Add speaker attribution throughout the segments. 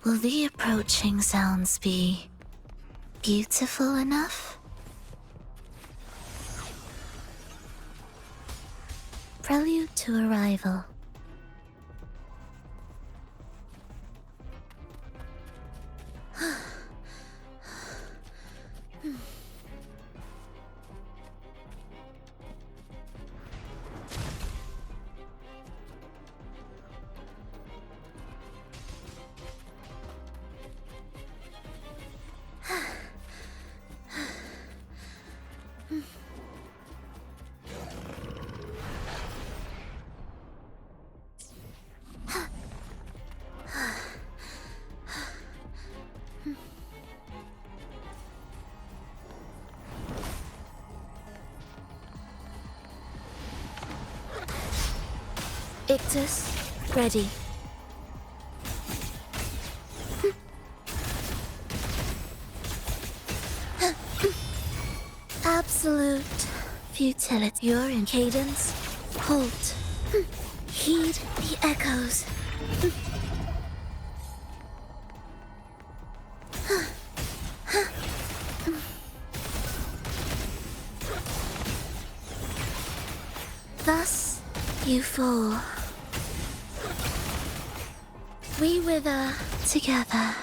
Speaker 1: Will the approaching sounds be beautiful enough? Prelude to arrival. Ictus, ready. Absolute futility. You're in cadence. Halt. Heed the echoes. Thus you fall. We wither together.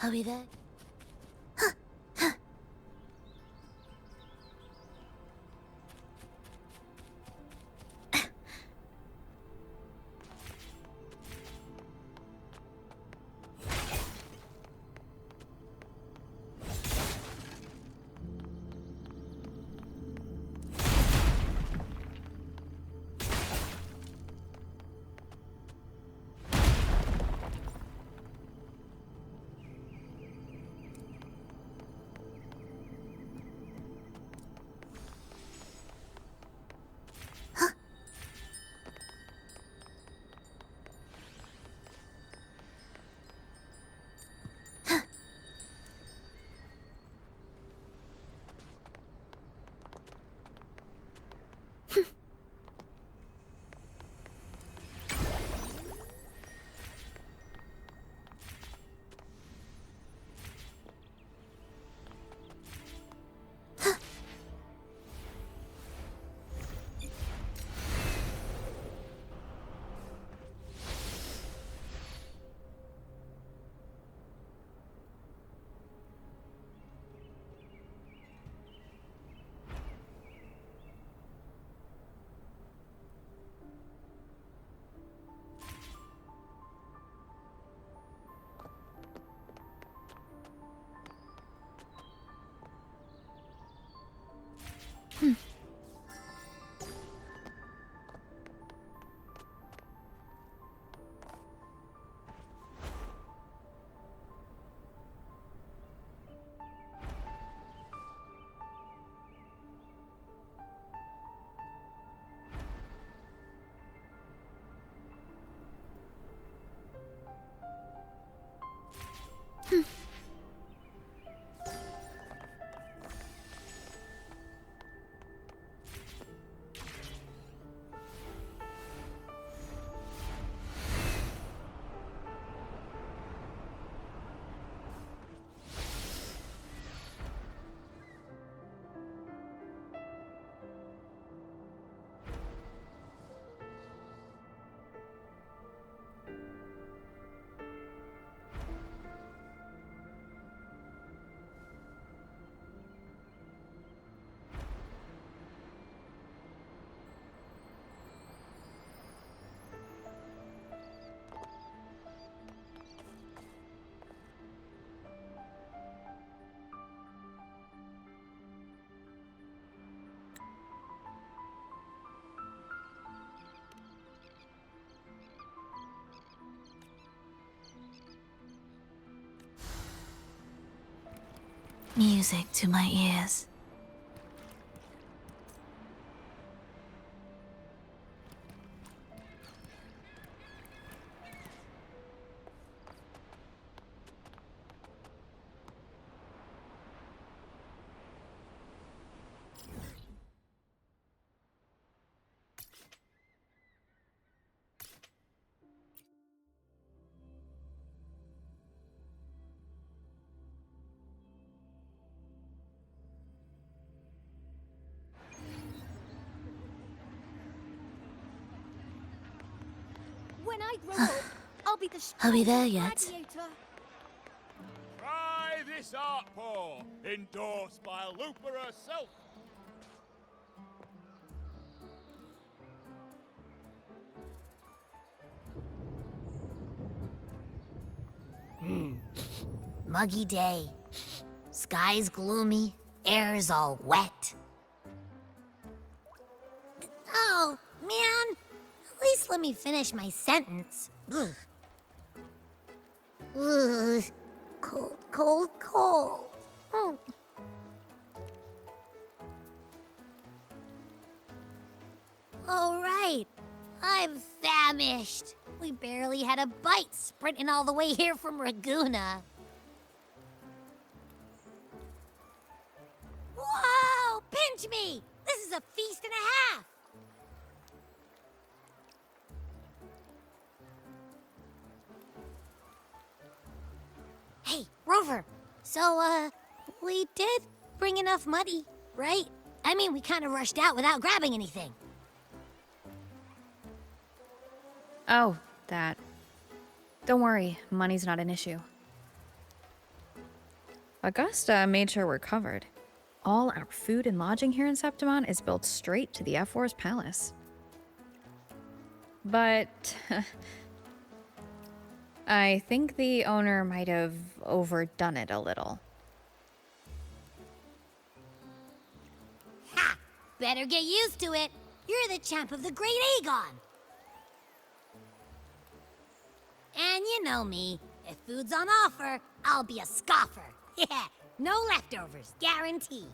Speaker 1: Are we there? Music to my ears.
Speaker 2: When I grow up, I'll be the
Speaker 1: Are we there
Speaker 2: strongest
Speaker 1: yet?
Speaker 2: gladiator.
Speaker 3: Try this art form, endorsed by Lupa herself.
Speaker 4: Muggy day. Sky's gloomy, air's all wet. Oh, man. At least let me finish my sentence. Ugh. Ugh. Cold, cold, cold. Mm. All right. I'm famished. We barely had a bite sprinting all the way here from Raguna. Whoa! Pinch me! This is a feast and a half! Hey, Rover. So, we did bring enough money, right? I mean, we kind of rushed out without grabbing anything.
Speaker 5: Oh, that. Don't worry, money's not an issue. Augusta made sure we're covered. All our food and lodging here in Septimon is built straight to the F4's palace. But I think the owner might have overdone it a little.
Speaker 4: Ha! Better get used to it. You're the champ of the Great Aegon. And you know me. If food's on offer, I'll be a scoffer. Yeah, no leftovers, guaranteed.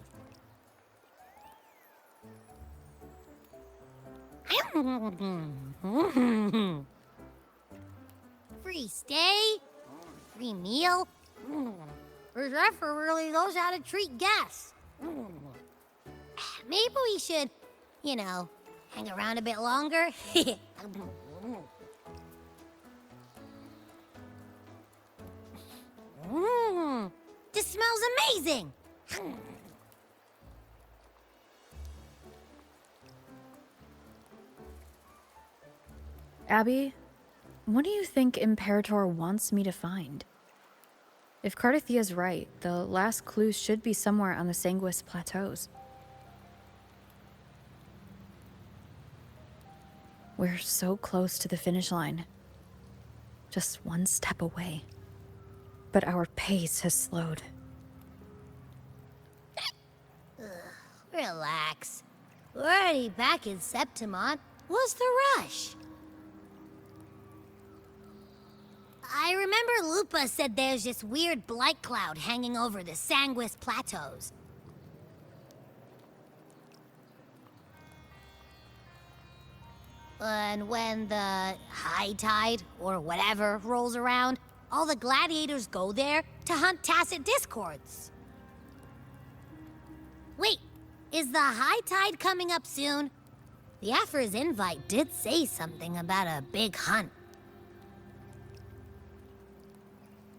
Speaker 4: Free stay? Free meal? The Zephyr really knows how to treat guests. Maybe we should, you know, hang around a bit longer. This smells amazing!
Speaker 5: Abby, what do you think Imperator wants me to find? If Cardathia's right, the last clues should be somewhere on the Sanguis Plateaus. We're so close to the finish line. Just one step away. But our pace has slowed.
Speaker 4: Relax. We're already back in Septimon. What's the rush? I remember Lupa said there's this weird blight cloud hanging over the Sanguis Plateaus. And when the high tide, or whatever, rolls around, all the gladiators go there to hunt tacit discords. Wait, is the high tide coming up soon? The Aphra's invite did say something about a big hunt.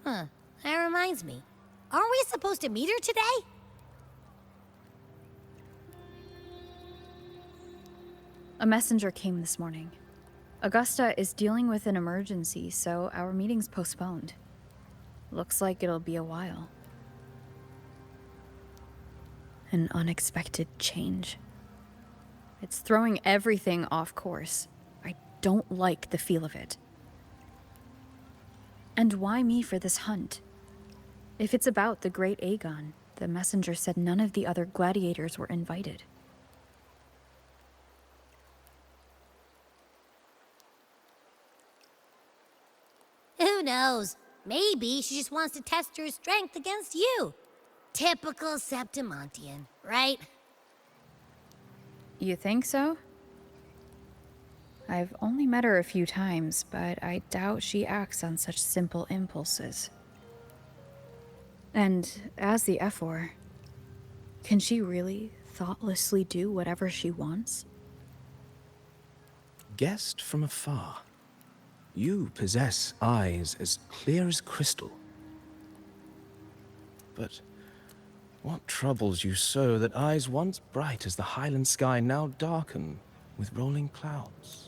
Speaker 4: Huh, that reminds me. Aren't we supposed to meet her today?
Speaker 5: A messenger came this morning. Augusta is dealing with an emergency, so our meeting's postponed. Looks like it'll be a while. An unexpected change. It's throwing everything off course. I don't like the feel of it. And why me for this hunt? If it's about the Great Aegon, the messenger said none of the other gladiators were invited.
Speaker 4: Who knows? Maybe she just wants to test her strength against you. Typical Septimontian, right?
Speaker 5: You think so? I've only met her a few times, but I doubt she acts on such simple impulses. And as the Ephor, can she really thoughtlessly do whatever she wants?
Speaker 6: Guessed from afar, you possess eyes as clear as crystal. But what troubles you so that eyes once bright as the highland sky now darken with rolling clouds?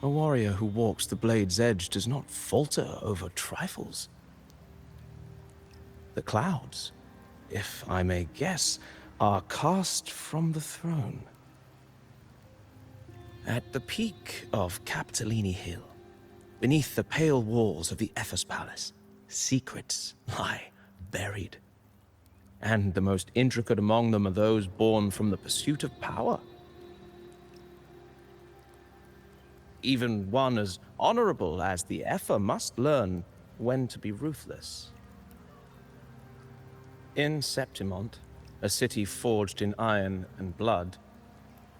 Speaker 6: A warrior who walks the blade's edge does not falter over trifles. The clouds, if I may guess, are cast from the throne. At the peak of Capitolini Hill, beneath the pale walls of the Ephes Palace, secrets lie buried. And the most intricate among them are those born from the pursuit of power. Even one as honorable as the Epher must learn when to be ruthless. In Septimont, a city forged in iron and blood,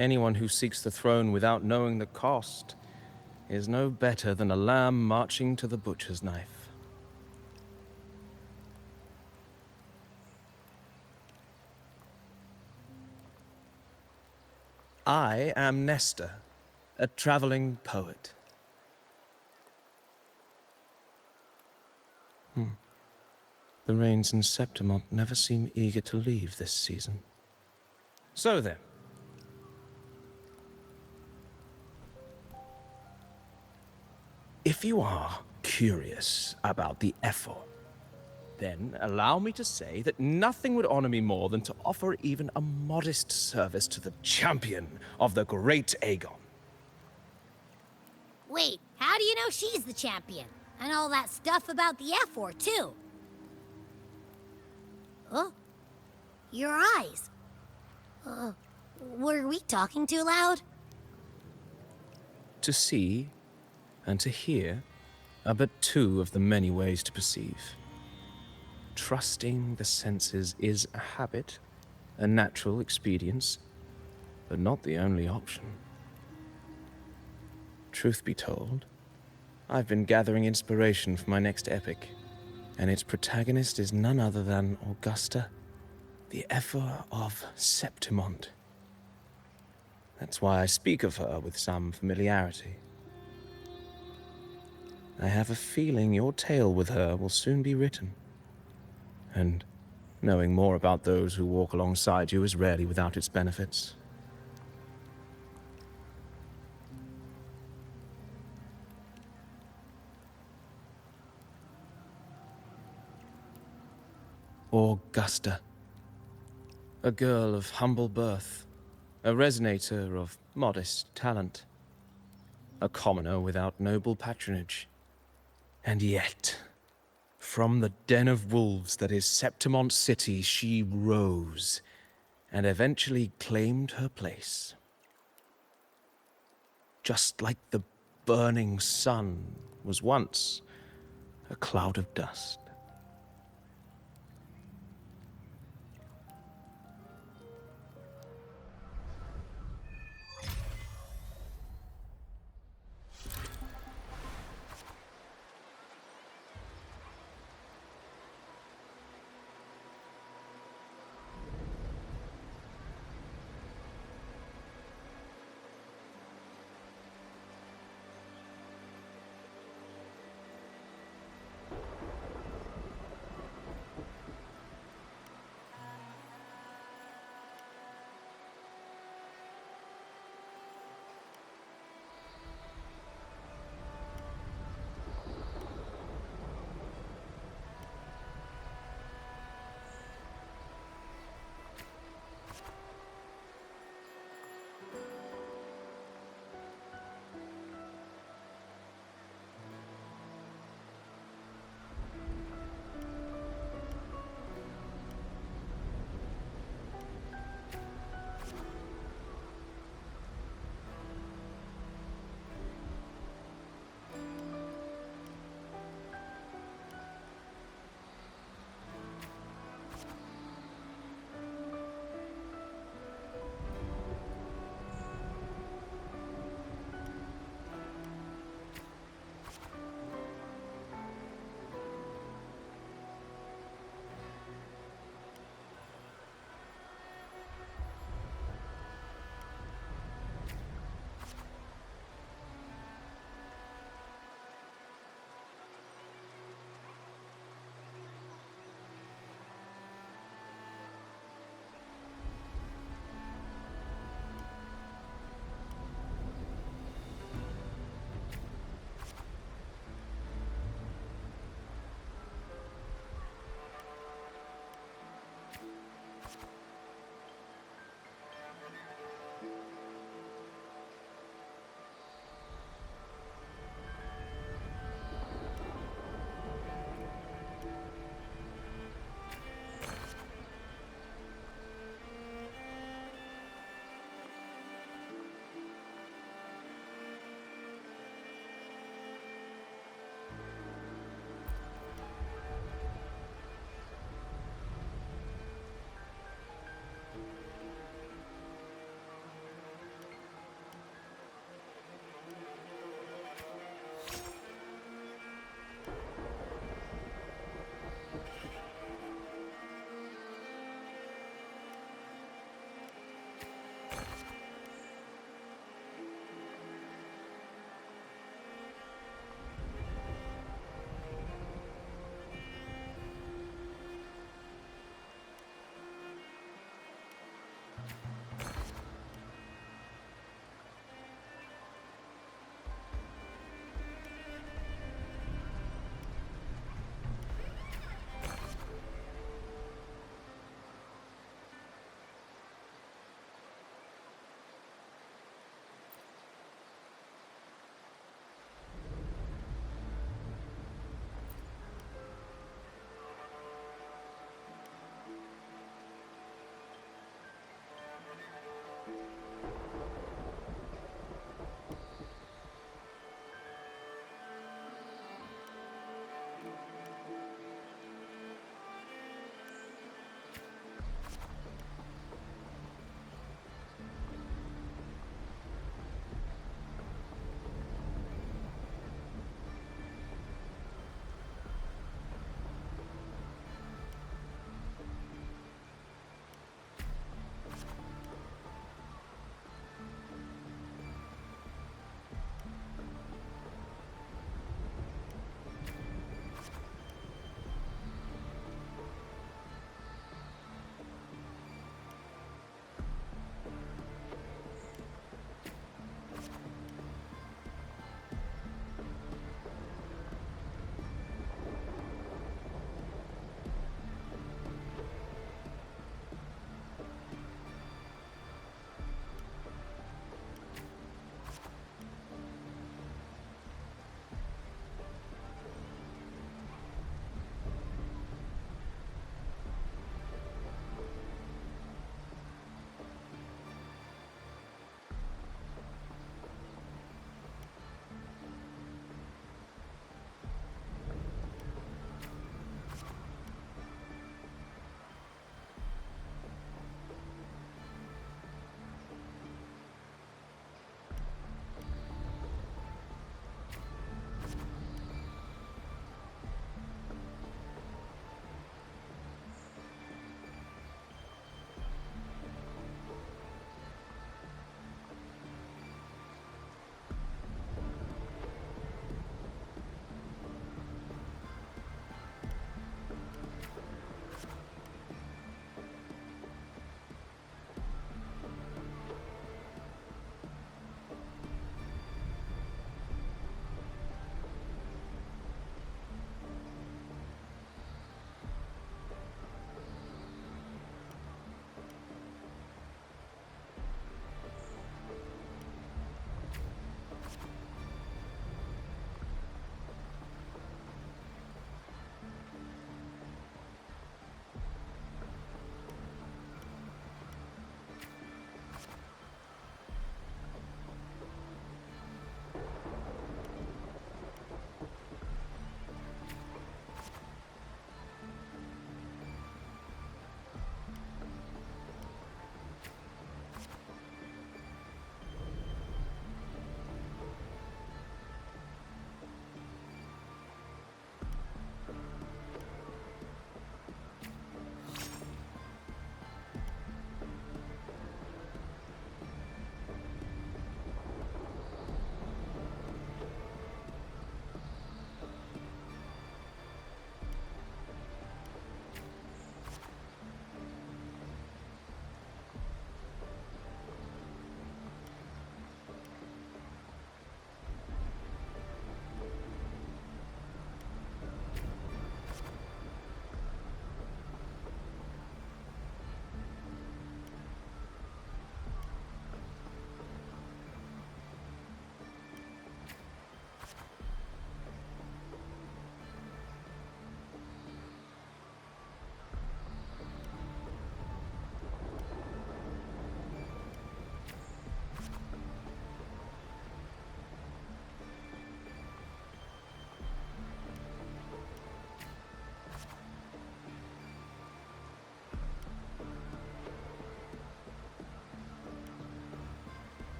Speaker 6: anyone who seeks the throne without knowing the cost is no better than a lamb marching to the butcher's knife. I am Nestor, a traveling poet. The rains in Septimont never seem eager to leave this season. So then. If you are curious about the Ephor, then allow me to say that nothing would honor me more than to offer even a modest service to the champion of the great Aegon.
Speaker 4: Wait, how do you know she's the champion? And all that stuff about the Ephor, too? Oh, your eyes. Were we talking too loud?
Speaker 6: To see and to hear are but two of the many ways to perceive. Trusting the senses is a habit, a natural expedience, but not the only option. Truth be told, I've been gathering inspiration for my next epic, and its protagonist is none other than Augusta, the Ephor of Septimont. That's why I speak of her with some familiarity. I have a feeling your tale with her will soon be written. And knowing more about those who walk alongside you is rarely without its benefits. Augusta. A girl of humble birth, a resonator of modest talent, a commoner without noble patronage. And yet, from the den of wolves that is Septimont City, she rose and eventually claimed her place. Just like the burning sun was once a cloud of dust.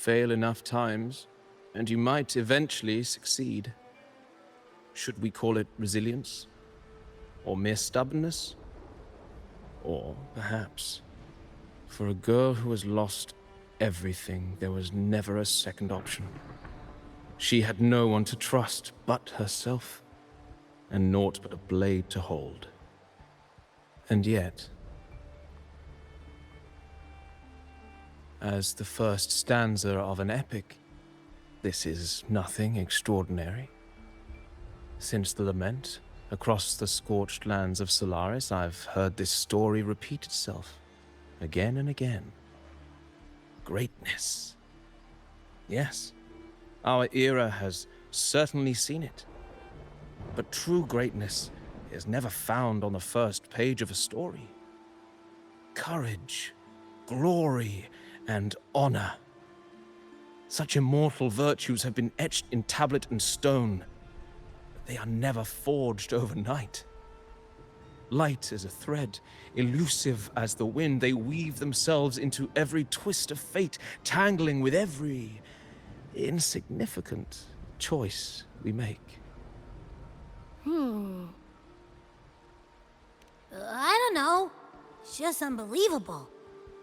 Speaker 6: fail enough times, and you might eventually succeed. Should we call it resilience? Or mere stubbornness? Or perhaps, for a girl who has lost everything, there was never a second option. She had no one to trust but herself, and naught but a blade to hold. And yet, as the first stanza of an epic, this is nothing extraordinary. Since the lament, across the scorched lands of Solaris, I've heard this story repeat itself, again and again. Greatness. Yes, our era has certainly seen it. But true greatness is never found on the first page of a story. Courage, glory, and honor. Such immortal virtues have been etched in tablet and stone, but they are never forged overnight. Light as a thread, elusive as the wind, they weave themselves into every twist of fate, tangling with every insignificant choice we make.
Speaker 4: I don't know. It's just unbelievable.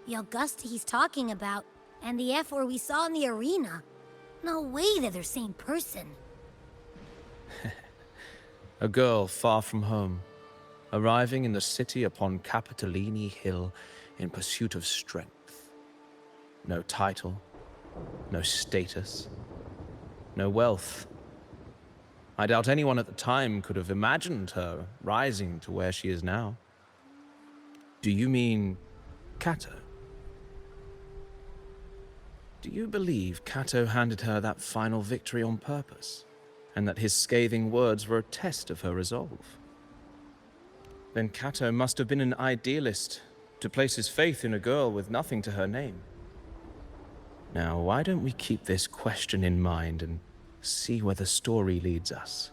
Speaker 4: The Augusta he's talking about, and the F-word we saw in the arena. No way they're the same person.
Speaker 6: A girl far from home, arriving in the city upon Capitolini Hill in pursuit of strength. No title, no status, no wealth. I doubt anyone at the time could have imagined her rising to where she is now. Do you mean Kato? Do you believe Kato handed her that final victory on purpose, and that his scathing words were a test of her resolve? Then Kato must have been an idealist to place his faith in a girl with nothing to her name. Now, why don't we keep this question in mind and see where the story leads us?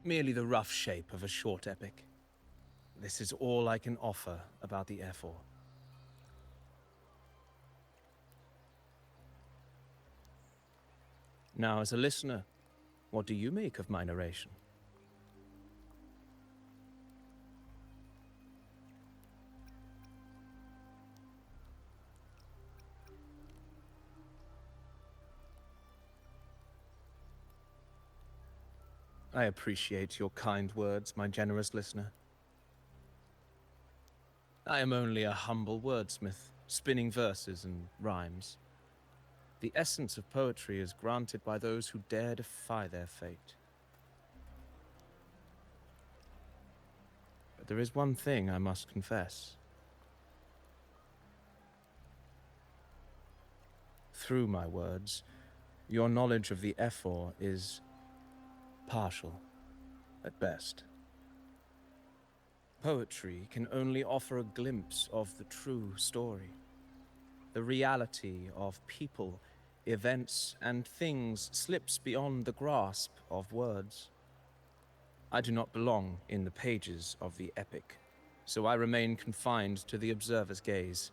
Speaker 6: merely the rough shape of a short epic. This is all I can offer about the Ephor. Now, as a listener, what do you make of my narration? I appreciate your kind words, my generous listener. I am only a humble wordsmith, spinning verses and rhymes. The essence of poetry is granted by those who dare defy their fate. But there is one thing I must confess. Through my words, your knowledge of the Ephor is partial, at best. Poetry can only offer a glimpse of the true story, the reality of people, events, and things slips beyond the grasp of words. I do not belong in the pages of the epic, so I remain confined to the observer's gaze.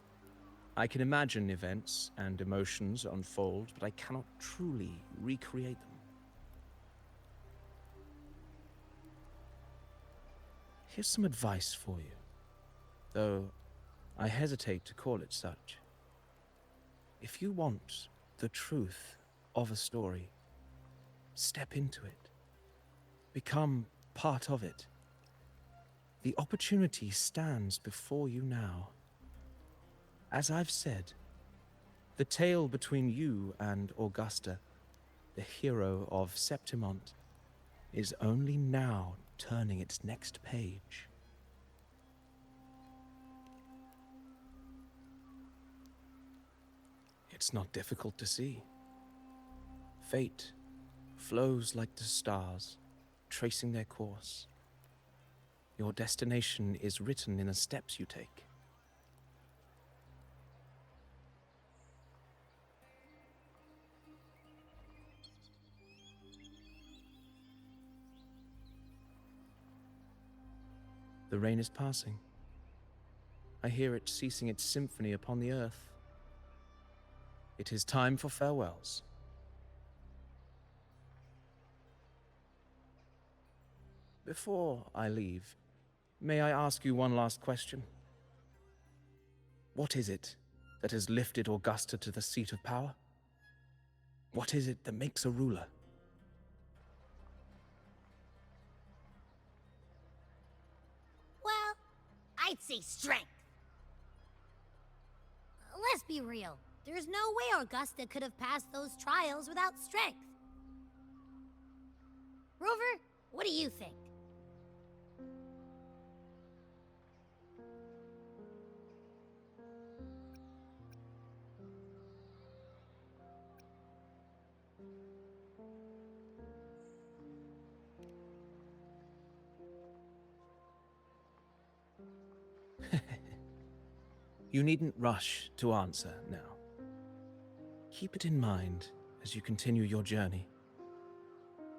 Speaker 6: I can imagine events and emotions unfold, but I cannot truly recreate them. Here's some advice for you, though I hesitate to call it such. If you want the truth of a story, step into it. Become part of it. The opportunity stands before you now. As I've said, the tale between you and Augusta, the hero of Septimont, is only now turning its next page. It's not difficult to see. Fate flows like the stars, tracing their course. Your destination is written in the steps you take. The rain is passing. I hear it ceasing its symphony upon the earth. It is time for farewells. Before I leave, may I ask you one last question? What is it that has lifted Augusta to the seat of power? What is it that makes a ruler?
Speaker 4: Well, I'd say strength. Let's be real. There's no way Augusta could have passed those trials without strength. Rover, what do you think?
Speaker 6: You needn't rush to answer now. Keep it in mind as you continue your journey.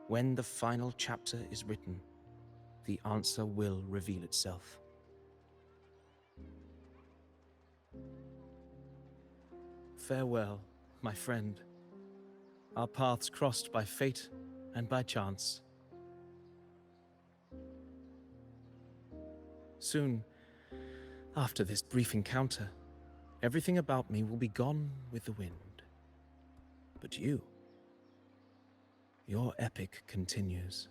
Speaker 6: When the final chapter is written, the answer will reveal itself. Farewell, my friend. Our paths crossed by fate and by chance. Soon, after this brief encounter, everything about me will be gone with the wind. But you, your epic continues.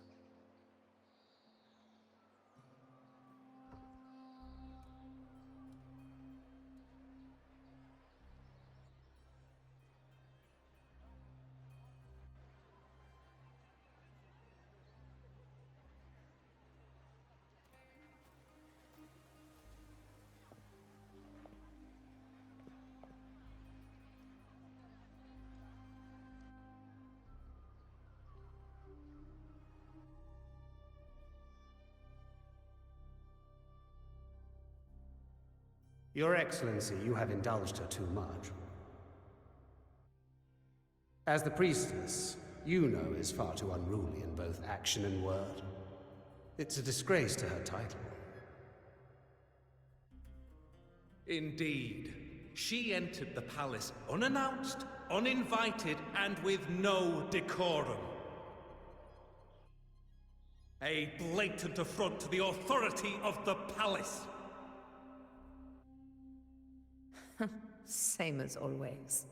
Speaker 7: Your Excellency, you have indulged her too much. As the priestess, you know is far too unruly in both action and word. It's a disgrace to her title.
Speaker 8: Indeed. She entered the palace unannounced, uninvited, and with no decorum. A blatant affront to the authority of the palace.
Speaker 9: Same as always.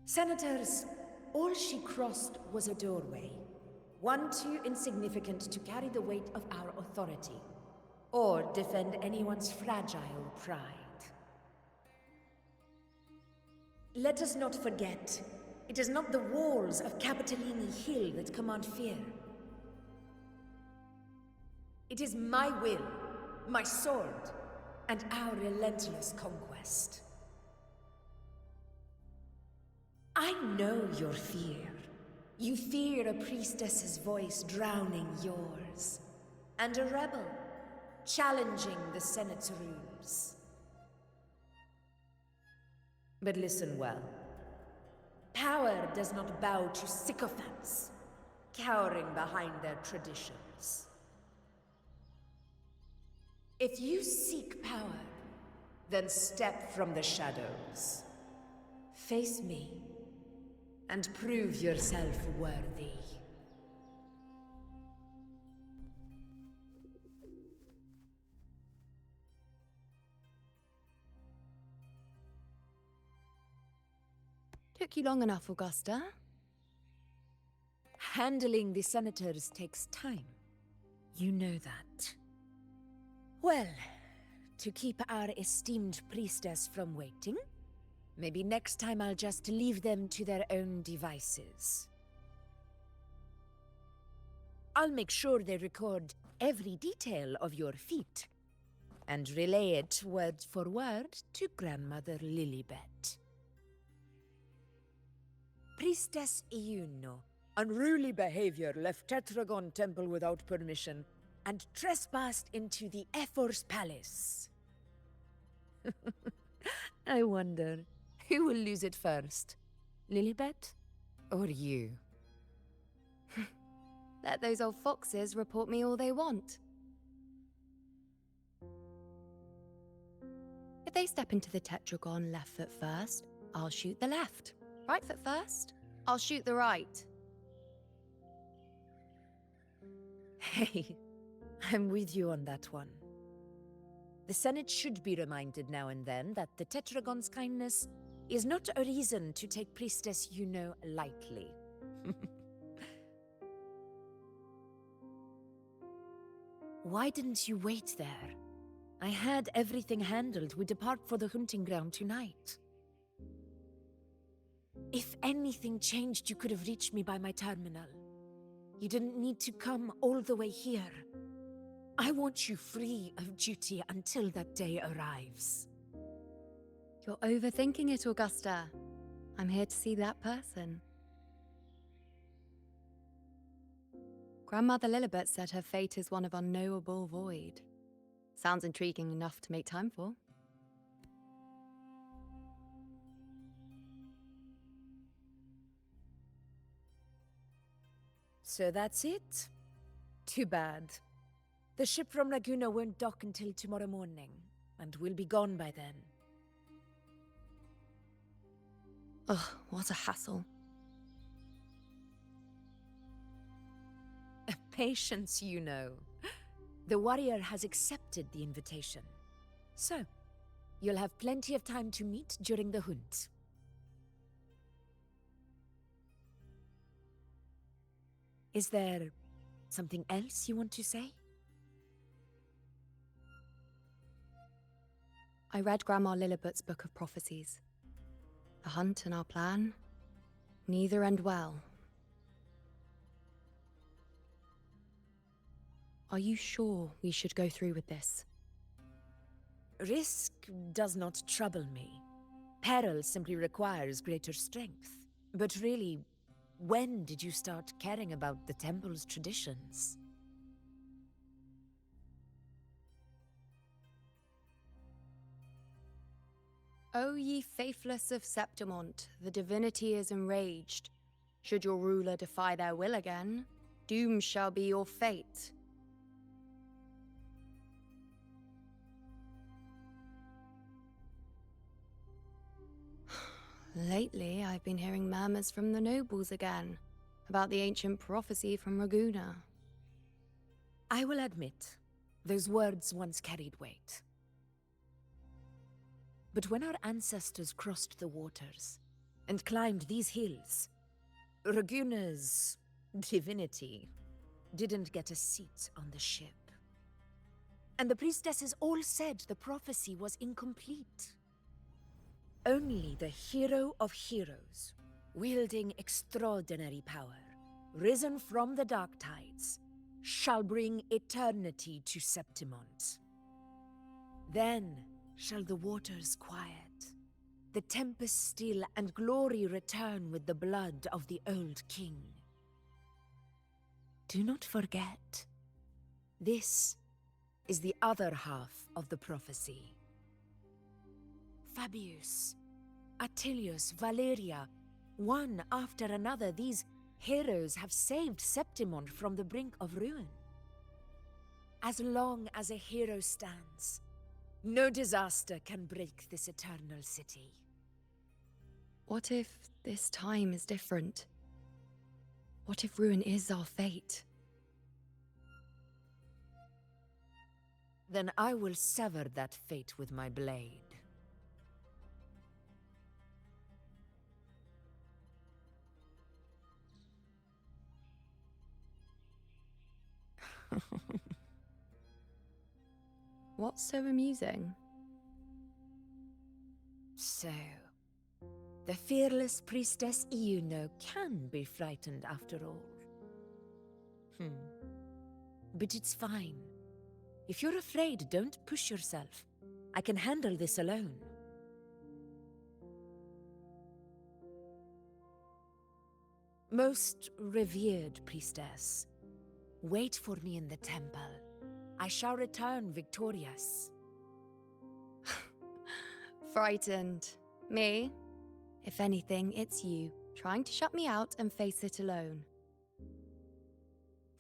Speaker 9: Senators, all she crossed was a doorway. One too insignificant to carry the weight of our authority, or defend anyone's fragile pride. Let us not forget, it is not the walls of Capitolini Hill that command fear. It is my will, my sword, and our relentless conquest. I know your fear. You fear a priestess's voice drowning yours, and a rebel challenging the Senate's rules. But listen well. Power does not bow to sycophants, cowering behind their traditions. If you seek power, then step from the shadows. Face me, and prove yourself worthy.
Speaker 10: Took you long enough, Augusta.
Speaker 9: Handling the senators takes time. You know that. Well, to keep our esteemed priestess from waiting, maybe next time I'll just leave them to their own devices. I'll make sure they record every detail of your feat, and relay it word for word to Grandmother Lilibet. Priestess Iuno, unruly behavior, left Tetragon Temple without permission, and trespassed into the Ephor's palace. I wonder, who will lose it first? Lilibet? Or you?
Speaker 10: Let those old foxes report me all they want. If they step into the tetragon left foot first, I'll shoot the left. Right foot first, I'll shoot the right.
Speaker 9: Hey, I'm with you on that one. The Senate should be reminded now and then that the Tetragon's kindness is not a reason to take Priestess Yuno lightly. Why didn't you wait there? I had everything handled. We depart for the hunting ground tonight. If anything changed, you could have reached me by my terminal. You didn't need to come all the way here. I want you free of duty until that day arrives.
Speaker 10: You're overthinking it, Augusta. I'm here to see that person. Grandmother Lilibet said her fate is one of unknowable void. Sounds intriguing enough to make time for.
Speaker 9: So that's it? Too bad. The ship from Laguna won't dock until tomorrow morning, and we'll be gone by then.
Speaker 10: Ugh, what a hassle.
Speaker 9: Patience, you know. The warrior has accepted the invitation. So, you'll have plenty of time to meet during the hunt. Is there something else you want to say?
Speaker 10: I read Grandma Lilibet's Book of Prophecies. The hunt and our plan, neither end well. Are you sure we should go through with this?
Speaker 9: Risk does not trouble me. Peril simply requires greater strength. But really, when did you start caring about the temple's traditions?
Speaker 10: O ye faithless of Septimont, the divinity is enraged. Should your ruler defy their will again, Doom shall be your fate. Lately, I've been hearing murmurs from the nobles again about the ancient prophecy from Raguna.
Speaker 9: I will admit, those words once carried weight. But when our ancestors crossed the waters and climbed these hills, Raguna's divinity didn't get a seat on the ship. And the priestesses all said the prophecy was incomplete. Only the hero of heroes, wielding extraordinary power, risen from the dark tides, shall bring eternity to Septimont. Then shall the waters quiet, the tempest still, and glory return with the blood of the old king. Do not forget, this is the other half of the prophecy. Fabius, Attilius, Valeria, one after another, these heroes have saved Septimont from the brink of ruin. As long as a hero stands, no disaster can break this eternal city.
Speaker 10: What if this time is different? What if ruin is our fate?
Speaker 9: Then I will sever that fate with my blade.
Speaker 10: What's so amusing?
Speaker 9: So, the fearless priestess Iuno can be frightened after all. But it's fine. If you're afraid, don't push yourself. I can handle this alone. Most revered priestess, wait for me in the temple. I shall return victorious.
Speaker 10: Frightened. Me? If anything, it's you, trying to shut me out and face it alone.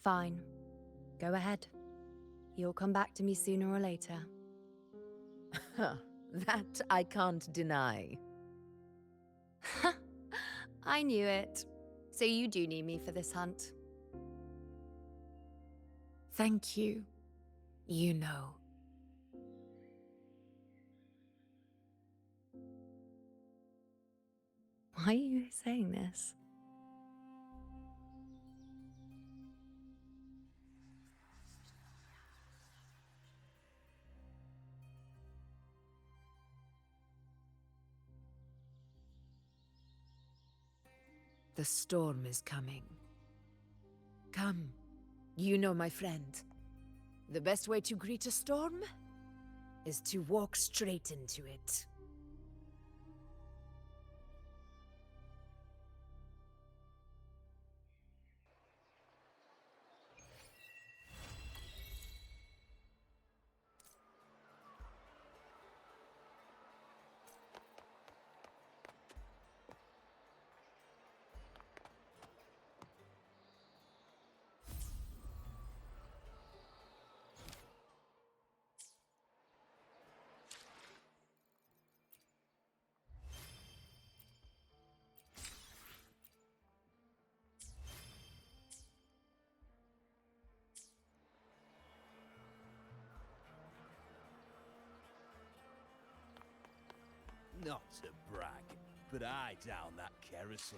Speaker 10: Fine. Go ahead. You'll come back to me sooner or later.
Speaker 9: That I can't deny.
Speaker 10: I knew it. So you do need me for this hunt.
Speaker 9: Thank you. You know.
Speaker 10: Why are you saying this?
Speaker 9: The storm is coming. Come, you know my friend. The best way to greet a storm is to walk straight into it.
Speaker 3: Not to brag, but I down that carousel